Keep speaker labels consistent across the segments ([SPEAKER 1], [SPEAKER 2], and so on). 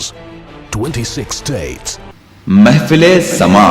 [SPEAKER 1] languages, 26 states.
[SPEAKER 2] महफिले समा।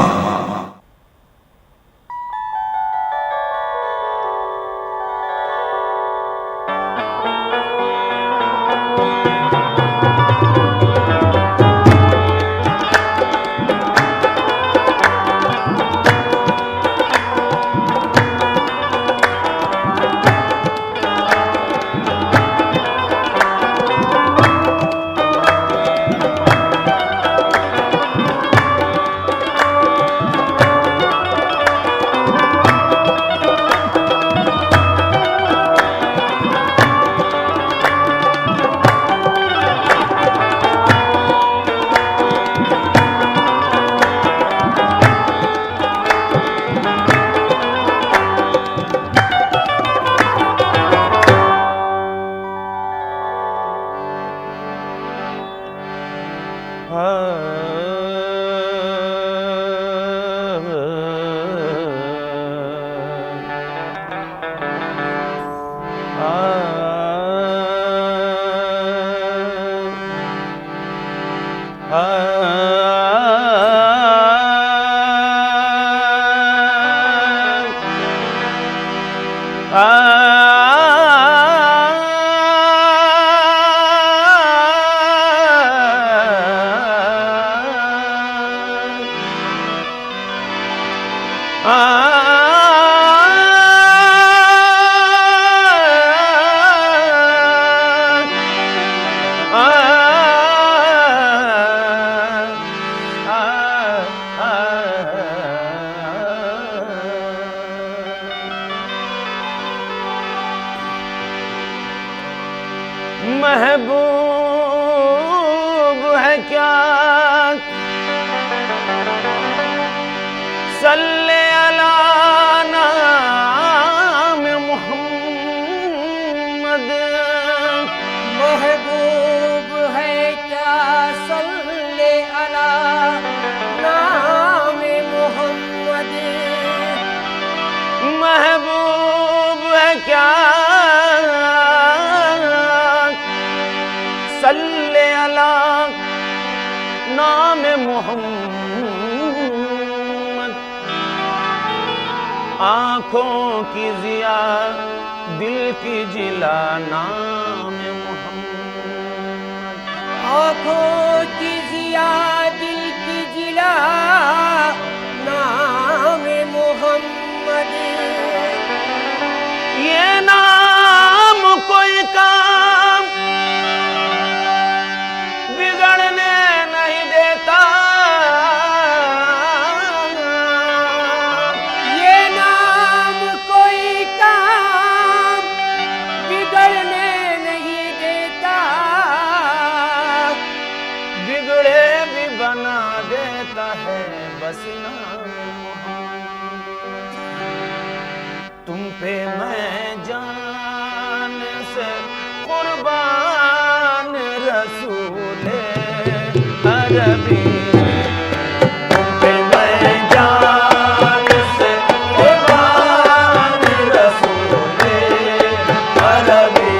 [SPEAKER 3] महबूब है क्या सल्ले अला नाम मोहम्मद।
[SPEAKER 4] महबूब है क्या सल्ले अला नाम मोहम्मद।
[SPEAKER 3] महबूब है क्या सल्ले अला नाम मोहम्मद। आँखों की जिया दिल की जिला नाम मोहम्मद।
[SPEAKER 4] आँखों की जिया दिल की जिला नाम मोहम्मद।
[SPEAKER 3] ये नाम कोई काम बिगड़ने नहीं देता।
[SPEAKER 4] ये नाम कोई काम बिगड़ने नहीं देता।
[SPEAKER 3] बिगड़े भी बना देता है बस नाम मोहम्मद। तुम पे मैं जान से कुर्बान रसूले अरबी। तुम पे मैं जान से कुर्बान रसूले अरबी।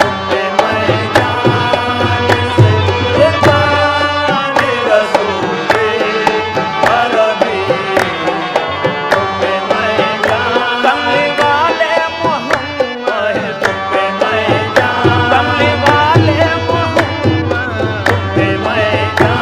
[SPEAKER 3] तुम पे मैं जान से कुर्बान रसूले अरबी। तुम पे मैं जान कमली वाले मोहम्मद। तुम पे मैं जान कमली वाले मोहम्मद। तुम पे मैं जान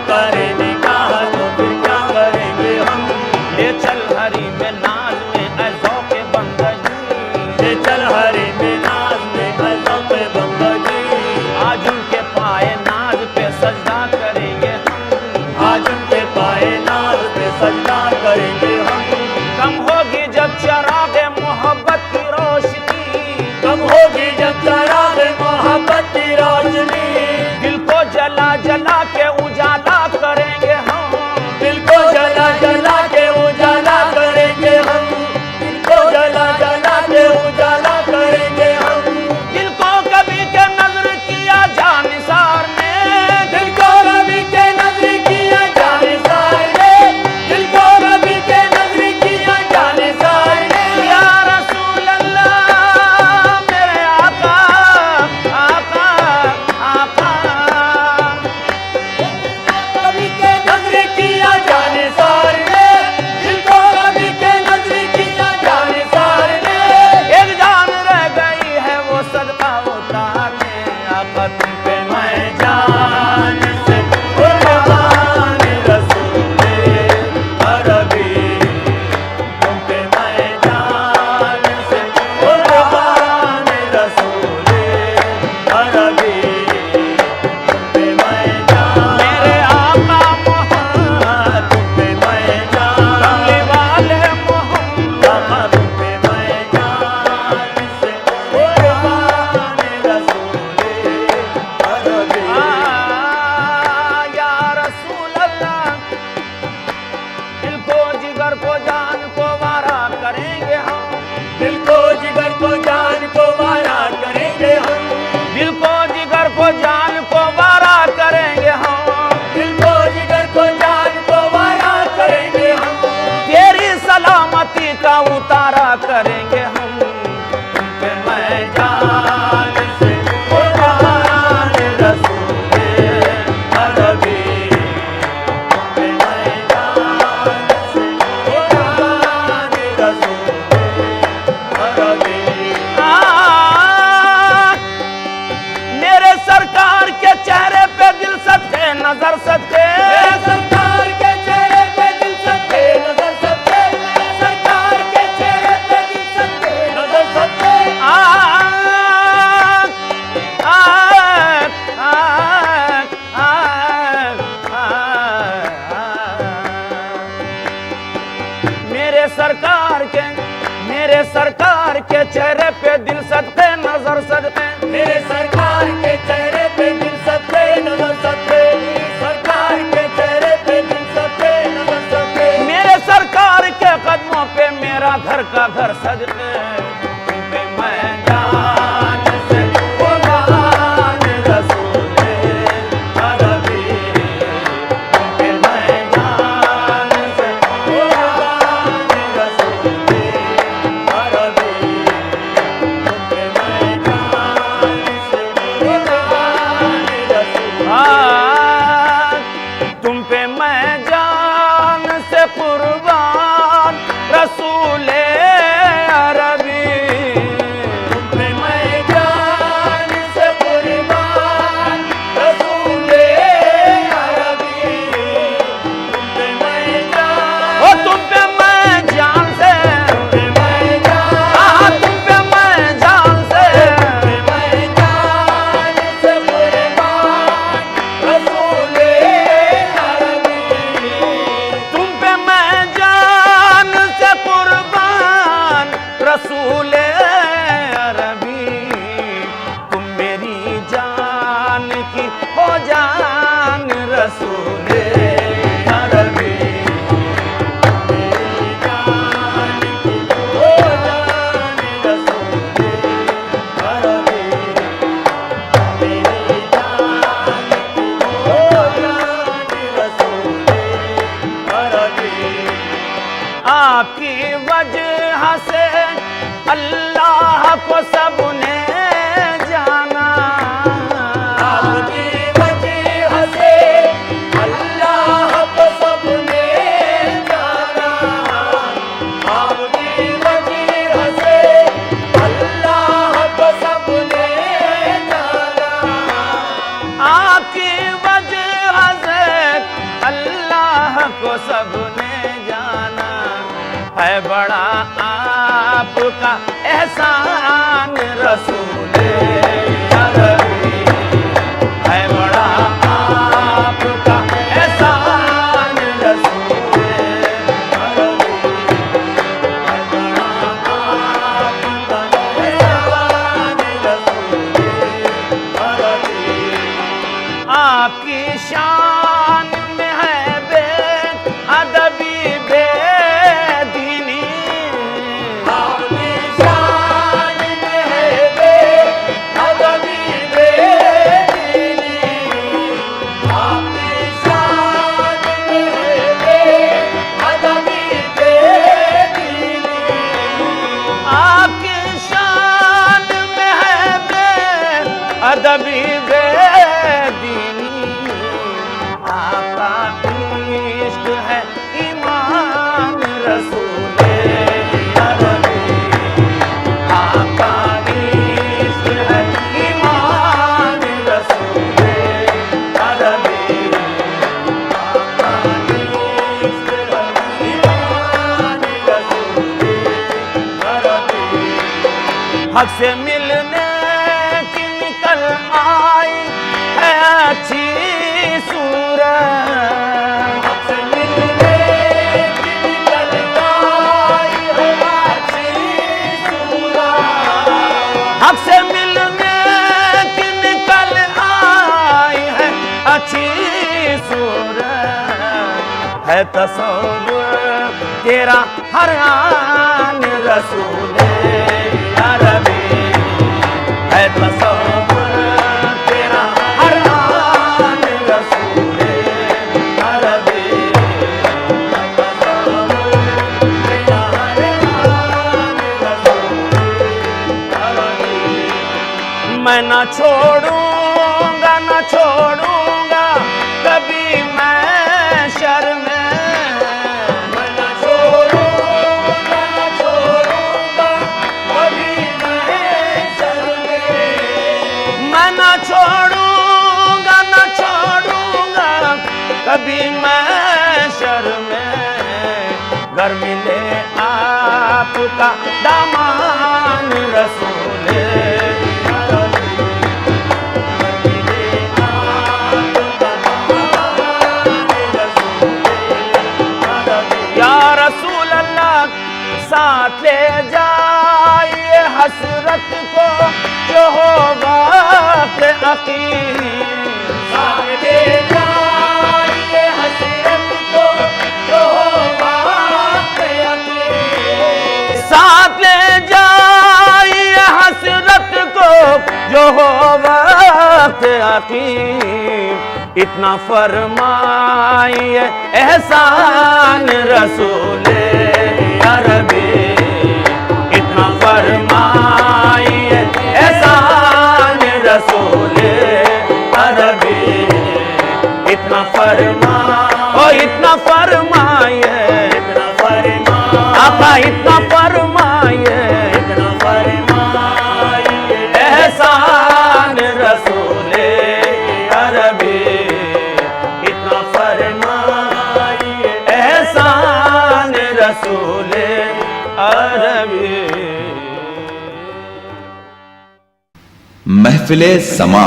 [SPEAKER 3] करे निकाह तो फिर क्या करेंगे हम। ले चल हरी में नाज में ऐसों के बंदगी, ले चल हरी में नाज में ऐसों के बंदगी। आज उनके पाए नाज पे सजदा करेंगे हम, आज उनके पाए नाज पे सजदा करेंगे हम। कम होगी जब चरागे मोहब्बत की रोशनी, कम होगी जब चरागे मोहब्बत की रोशनी। दिल को जला जला के उजाला करेंगे हम, दिल को जला जला के उजाला करेंगे हम, दिल को जला जला के उजाला करेंगे हम। दिल को कभी के नजर किया जानिसार ने, दिल को कभी के नजर किया जानिसार ने, दिल को कभी के नजर किया जानिसार ने। या रसूल अल्लाह मेरे आका आका आका, कभी के नजर किया जानिसार ने, दिल को कभी के नजर किया जानिसार ने। एक जान रह गई है वो सदका उतारने, आका तुम पे मैं जान से कुर्बान रसूले अरबी, तुम पे मैं जान से कुर्बान रसूले अरबी, तुम पे मैं जान मेरे आका मोहम्मद, तुम पे मैं जान कमली वाले मोहम्मद, तुम पे मैं जान से कुर्बान रसूले अरबी। या रसूल अल्लाह, दिल को जिगर को जान को वारा करेंगे हम, दिल को जिगर को जान को वारा करेंगे हम, दिल को जिगर को जान को वारा करेंगे हम, दिल को जिगर को जान को वारा करेंगे हम। तेरी सलामती का उतारा करेंगे हम, तुम पे मैं जान से कुर्बान रसूले अरबी, तुम पे मैं जान से कुर्बान रसूले अरबी। मेरे सरकार के चेहरे पे दिल सदके नजर सदके, मेरे सरकार के चेहरे पे दिल सदके नजर सदके, मेरे सरकार के चेहरे पे दिल सदके नजर सदके। मेरे सरकार के चेहरे पे दिल सदके नजर सदके, मेरे सरकार के चेहरे पे दिल सदके नजर सदके, सरकार के चेहरे पे दिल सदके नजर सदके। मेरे सरकार के कदमों पे मेरा घर का घर सदके, तुम पे मैं जान से कुर्बान रसूले अरबी, तुम पे मैं जान से कुर्बान रसूले अरबी, तुम पे मैं जान से कुर्बान रसूले। तुम पे मैं जान से कुर्बान रसूले अरबी, तुम पे मैं जान से कुर्बान रसूले अरबी, तुम पे मैं जान ओ तुम पे मैं जान से, तुम पे मैं जान, तुम पे मैं जान से, तुम पे मैं जान से कुर्बान रसूले अरबी, तुम पे मैं जान से कुर्बान रसूले अरबी। तुम मेरी जान की हो जान रसूले अरबी, मेरी जान की हो जान रसूले अरबी, मेरी जान की हो जान रसूले अरबी। आपकी वजह से अल्लाह को सबने जाना, आपकी वजह से अल्लाह को सबने जाना, आपकी वजह से अल्लाह को सबने जाना, आपकी वजह से को सबने जाना, है बड़ा आपका एहसान रसूले अरबी, है बड़ा आपका एहसान रसूले अरबी, है बड़ा आपका एहसान रसूले अरबी। आपकी शान में है बेअदबी बेदीनी, आपकी शान में है बेअदबी बेदीनी, आपकी शान में है बेअदबी बेदीनी, आपकी शान में है बेअदबी बेदीनी। आपका इश्क है ईमान रसूले अरबी, आपका इश्क है ईमान रसूले अरबी, आपका इश्क है ईमान रसूले अरबी। हक से मिलने की निकल आई है अच्छी सूरत, हक से मिलने की निकल आई है अच्छी सूरत, हक से मिलने की निकल आई है अच्छी सूरत, है तसव्वुर तेरा हर आन रसूले अरबी, है तसव्वुर तेरा हर आन रसूले अरबी, है तसव्वुर तेरा हर आन रसूले अरबी। मैं न छोड़ूंगा न छोड़ूंगा कभी मैं शर्मे, मैं न छोड़ूंगा न छोड़ूंगा कभी मैं शर्मे, मैं न छोड़ूंगा न छोड़ूंगा कभी मैं शर्मे। घर मिले आपका दामान रसूले अरबी, घर मिले आपका दामान रसूले अरबी। या रसूल अल्लाह साथ ले जाइए हसरत को जो हो वक्त अकीम, साथ ले जाइए हसरत को जो हो वक्त अकीम, साथ ले जाइए हसरत को जो हो वक्त अकीम। इतना फरमाइए एहसान रसूले अरबी, इतना फरमाइए एहसान रसूले अरबी, इतना फरमा ओ इतना फरमाइए, इतना फरमा आपा इतना फरमाइए, इतना फरमाइए एहसान रसूले अरबी, इतना फरमाइए एहसान रसूले अरबी।
[SPEAKER 2] महफिले समा।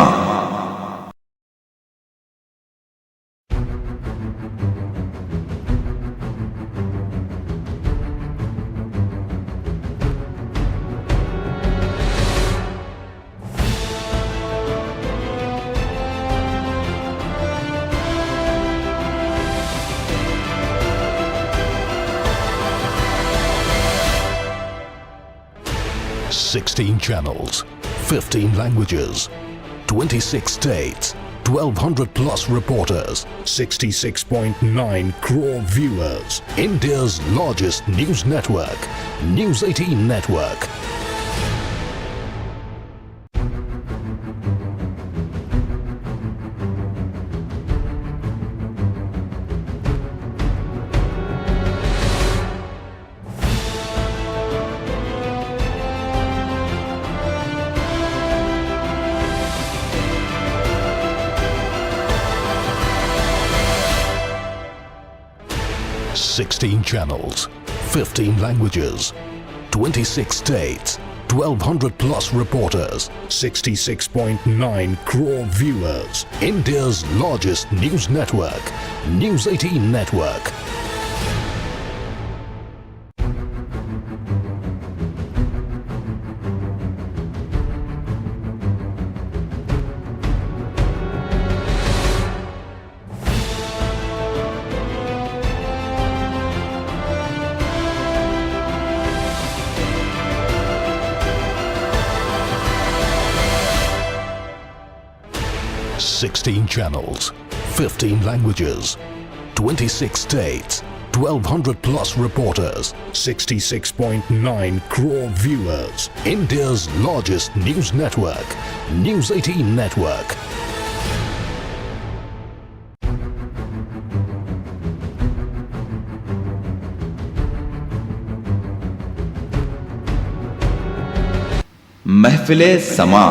[SPEAKER 1] Sixteen channels, 15 languages, 26 states, 1,200 plus reporters, 66.9 crore viewers. India's largest news network, News 18 Network. 16 channels, 15 languages, 26 states, 1200 plus reporters, 66.9 crore viewers. India's largest news network, News 18 Network. Sixteen channels, 15 languages, 26 states, 1200 plus reporters, 66.9 crore viewers. India's largest news network, News 18 Network.
[SPEAKER 2] महफिले समा।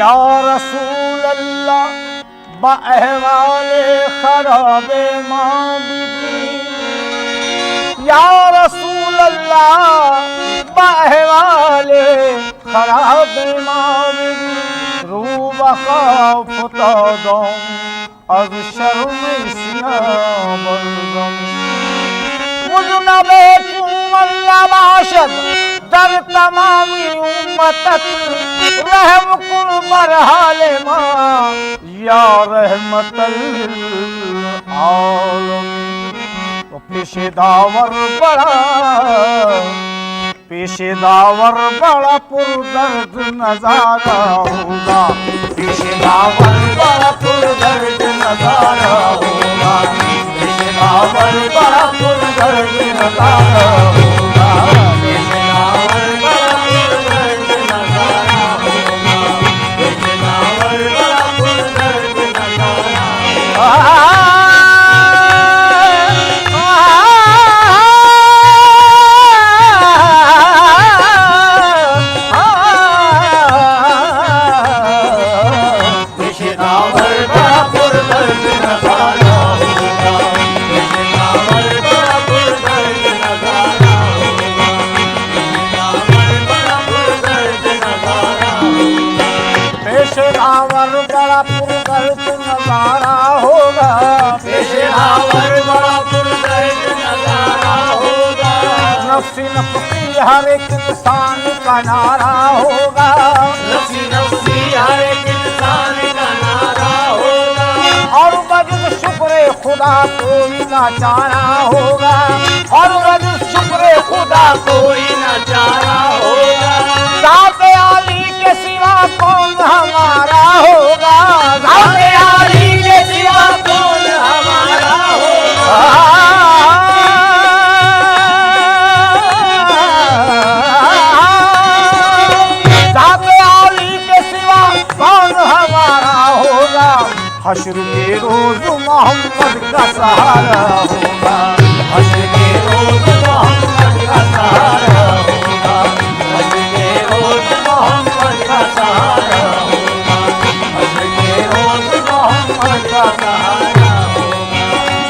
[SPEAKER 5] या रसूल अल्लाह बअहवाले खराबे माँ बीबी, या रसूल अल्लाह बअहवाले खराबे माँ बीबी, रूबका फुतादों az şermi siyabırdım. मुजनबे तुमल्ला बाशद दर तमामी उम्मतत रहम कुल बरहाले माँ या रहमतल आलमीन। तो पेशे दावर बड़ा पुरदर्द नजारा होगा, पेशे दावर बड़ा पुरदर्द नजारा होगा, पेशे दावर बड़ा पुरदर्द नजारा होगा, पेशे दावर बड़ा पुरदर्द नजारा होगा, पेशे दावर बड़ा पुरदर्द नजारा होगा। पेशेदावर बड़ा पुरदर्द नजारा होगा, पेशेदावर बड़ा पुरदर्द नजारा होगा, नफ्सी नफ्सी हर एक इंसान का नारा होगा, नफ्सी नफ्सी हर एक इंसान का नारा होगा, और वजह शुक्र खुदा कोई ना चारा होगा, और वजह शुक्र खुदा कोई ना चारा होगा। ज़ात आली के सिवा कौन हमारा होगा, ज़ात आली के सिवा कौन हमारा होगा, ज़ात आली के सिवा कौन हमारा होगा। हश्र के रोज मोहम्मद का सहारा होगा, हश्र के रोज मोहम्मद का सहारा होगा, हश्र के रोज मोहम्मद का सहारा होगा, हश्र के रोज मोहम्मद का सहारा होगा।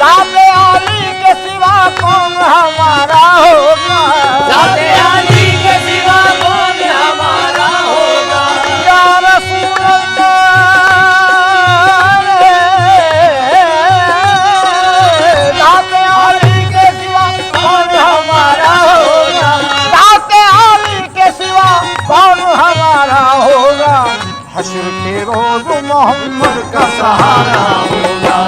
[SPEAKER 5] ज़ाते आली के सिवा कौन हमारा होगा, ज़ाते आली के सिवा कौन हमारा होगा। या रसूल हश्र के रोज मोहम्मद का सहारा होगा,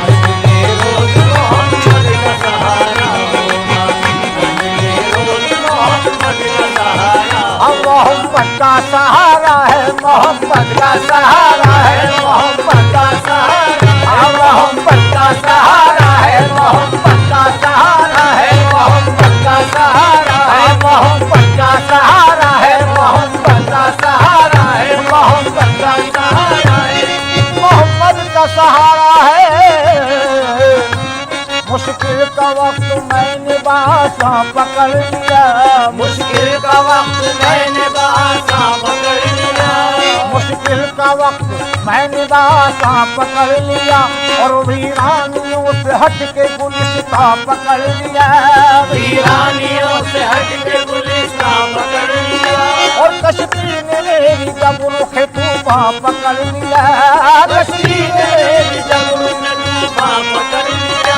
[SPEAKER 3] हश्र के रोज मोहम्मद का सहारा होगा, हश्र के रोज मोहम्मद का सहारा।
[SPEAKER 5] मोहम्मद का सहारा है, मोहम्मद का सहारा है, मोहम्मद का सहारा, मोहम्मद का सहारा है, मोहम्मद का सहारा है, मोहम्मद का सहारा है, मोहम्मद का सहारा है, मोहम्मद का सहारा है, मोहम्मद का सहारा है, मोहम्मद का सहारा है। मुश्किल का वक्त मैंने बासा पकड़ लिया,
[SPEAKER 3] मुश्किल का वक्त मैंने बासा पकड़ लिया,
[SPEAKER 5] मुश्किल का वक्त मैंने बासा पकड़ लिया, और वीरानियों से हट के गुलिस्ता पकड़ लिया,
[SPEAKER 3] वीरानियों से हट के गुलिस्ता पकड़ लिया,
[SPEAKER 5] और कश्ती ने मेरी जबरू खेतूबा पकड़ लिया, कश्ती ने मेरी जबरू
[SPEAKER 3] तूफा पकड़ लिया,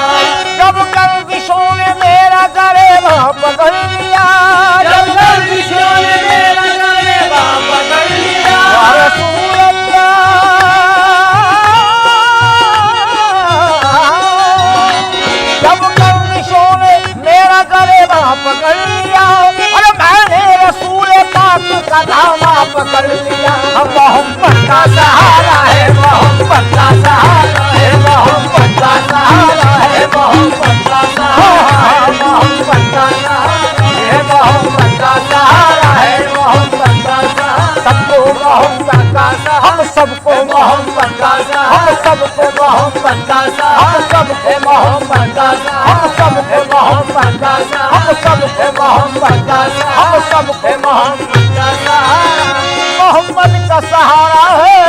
[SPEAKER 5] जब गर्दिशों ने मेरा गरेबा पकड़ लिया,
[SPEAKER 3] जब गर्दिशों ने मेरा गरेबा पकड़ लिया,
[SPEAKER 5] या रसूल अल्लाह, जब गर्दिशों ने मेरा गरेबा पकड़ लिया, और मैंने रसूल पाक का दामा पकड़ लिया। मोहम्मद का सहारा है, मोहम्मद का सहारा है, मोहम्मद का सहारा है, मोहम्मद का सहारा है, मोहम्मद का सहारा है, मोहम्मद का सहारा है, मोहम्मद का सहारा। सबको मोहम्मद का सहारा, हम सबको मोहम्मद का सहारा, हम सबको मोहम्मद का सहारा, हम सबको मोहम्मद का सहारा, हम सबको मोहम्मद का सहारा, हम सबको मोहम्मद का सहारा, हम सबको मोहम्मद का सहारा, मोहम्मद का सहारा है।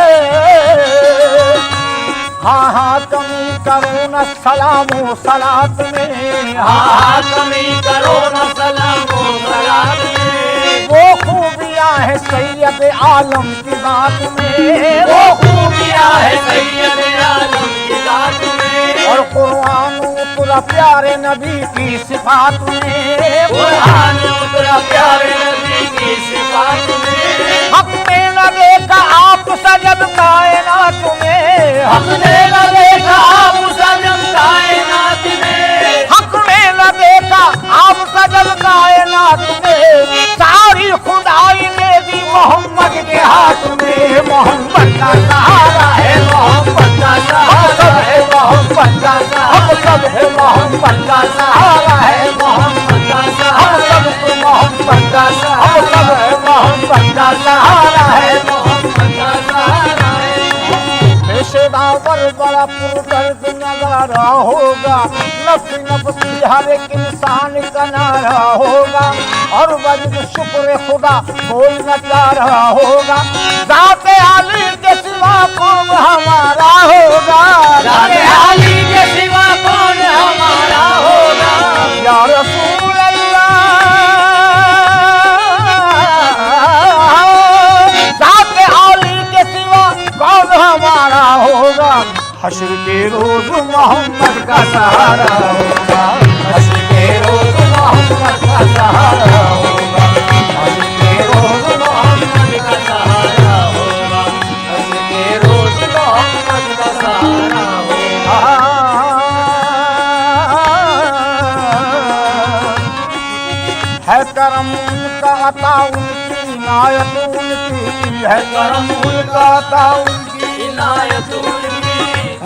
[SPEAKER 5] हाँ हाँ कमी करो न सलामो सलात में,
[SPEAKER 3] हाँ कमी करो न सलामो सलात में,
[SPEAKER 5] वो खूबियाँ है सैयद आलम की जात में,
[SPEAKER 3] वो खूबियाँ है सैयद आलम की जात में,
[SPEAKER 5] और कुरान उतरा प्यारे नबी की सिफात में,
[SPEAKER 3] कुरान उतरा प्यारे नबी की सिफात में,
[SPEAKER 5] हक में न देखा आप सजद कायनात में,
[SPEAKER 3] हमने न देखा आप सजद कायनात में,
[SPEAKER 5] हक में न देखा आप सजद कायनात में, सारी खुदाई ने दी मोहम्मद के हाथ में। मोहम्मद का सहारा है, मोहम्मद का सहारा है, मोहम्मद का सहारा, हम सब है मोहम्मद का सहारा है, मोहम्मद का सहारा, हम सबको मोहम्मद का सहारा, हम सब है मोहम्मद का सहारा है, मोहम्मद का सहारा है। पेशेदावर बड़ा पुरदर्द नजारा होगा, नफ्स नफ्सी हर एक इंसान का नारा होगा, और वजद शुक्र खुदा कोई न चारा होगा, जाते आली के सिवा कौन हमारा होगा,
[SPEAKER 3] जाते आली के सिवा कौन हमारा होगा,
[SPEAKER 5] या रसूल अल्लाह, जाते आली के सिवा कौन हमारा होगा। हश्र के रोज मोहम्मद का सहारा होगा, हश्र के रोज मोहम्मद का सहारा होगा, हश्र के रोज मोहम्मद का सहारा होगा,
[SPEAKER 3] हश्र के रोज मोहम्मद का सहारा होगा।
[SPEAKER 5] है करम उनका अता उनकी इनायत उनकी, है करम उनका अता उनकी
[SPEAKER 3] इनायत उनकी,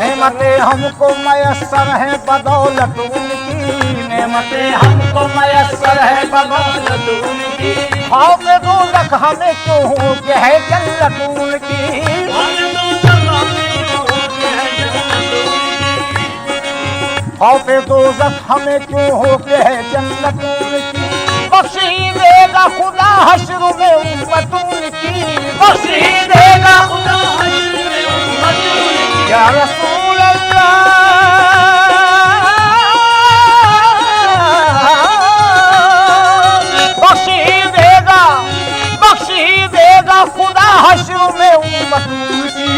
[SPEAKER 5] नेमतें हमको मयस्सर है बदौलत उनकी, नेमतें
[SPEAKER 3] हमको मयस्सर है बदौलत उनकी,
[SPEAKER 5] खौफ दोज़ख हमें क्यों हो के है जन्नत उनकी, खौफ दोज़ख हमें क्यों हो के है जन्नत उनकी, बख्शी देगा खुदा हश्र में उम्मत उनकी, बख्शी देगा खुदा हश्र में उम्मत उनकी। या रसूल अल्लाह, बख्शी देगा खुदा हश्र में उम्मत उनकी।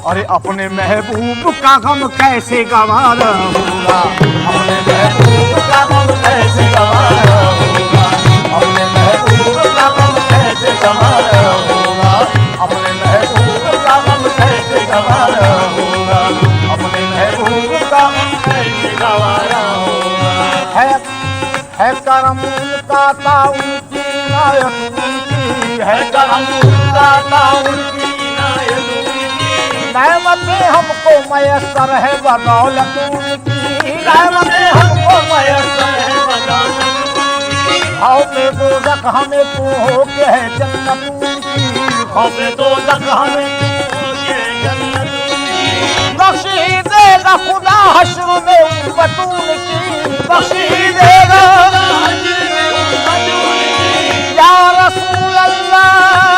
[SPEAKER 5] अरे अपने महबूब का गम कैसे गवारा होगा, अपने महबूब का गम कैसे गवारा होगा, अपने महबूब का गम कैसे गवारा होगा, अपने गवारा होगा, अपने महबूब का
[SPEAKER 3] गवारा होगा।
[SPEAKER 5] है करम उनका ता उनकी नायत उनकी है करम
[SPEAKER 3] दाता उनकी नायत उनकी,
[SPEAKER 5] नेमतें हमको मयसर है बदौलत उनकी, नेमतें हमको
[SPEAKER 3] मयसर है बदौलत उनकी,
[SPEAKER 5] खाओ में दोज़ख हमें तू हो के है जन्नत उनकी,
[SPEAKER 3] खौफ दोज़ख हमें तू हो के जन्नत उनकी,
[SPEAKER 5] बख्शी देगा खुदा हश्र में उम्मत उनकी, बख्शी देगा
[SPEAKER 3] हश्र में उम्मत उनकी,
[SPEAKER 5] या रसूल अल्लाह